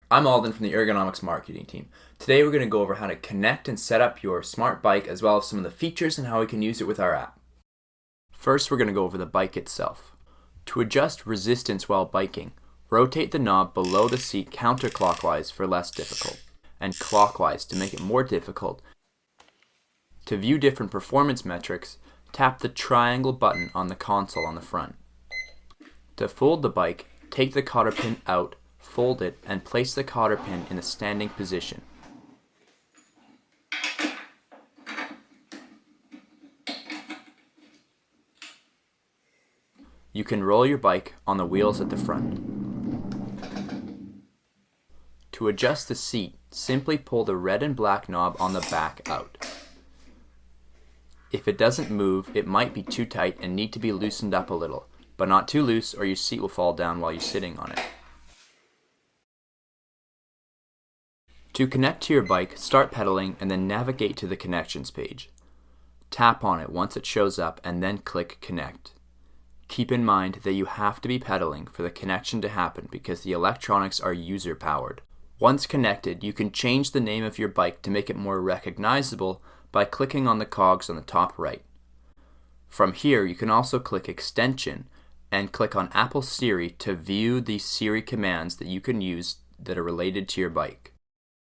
I'm Alden from the Ergonomyx marketing team. Today we're going to go over how to connect and set up your smart bike as well as some of the features and how we can use it with our app. First, we're going to go over the bike itself. To adjust resistance while biking, rotate the knob below the seat counterclockwise for less difficult, and clockwise to make it more difficult. To view different performance metrics, tap the triangle button on the console on the front. To fold the bike, take the cotter pin out, fold it, and place the cotter pin in the standing position. You can roll your bike on the wheels at the front. To adjust the seat, simply pull the red and black knob on the back out. If it doesn't move, it might be too tight and need to be loosened up a little, but not too loose or your seat will fall down while you're sitting on it. To connect to your bike, start pedaling and then navigate to the connections page. Tap on it once it shows up and then click Connect. Keep in mind that you have to be pedaling for the connection to happen because the electronics are user-powered. Once connected, you can change the name of your bike to make it more recognizable by clicking on the cogs on the top right. From here, you can also click Extension and click on Apple Siri to view the Siri commands that you can use that are related to your bike.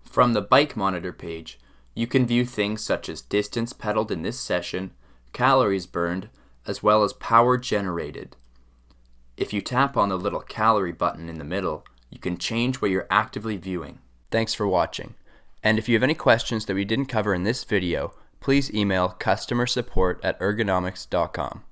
From the Bike Monitor page, you can view things such as distance pedaled in this session, calories burned, as well as power generated. If you tap on the little calorie button in the middle, you can change what you're actively viewing. Thanks for watching. And if you have any questions that we didn't cover in this video, please email customersupport@ergonomyx.com.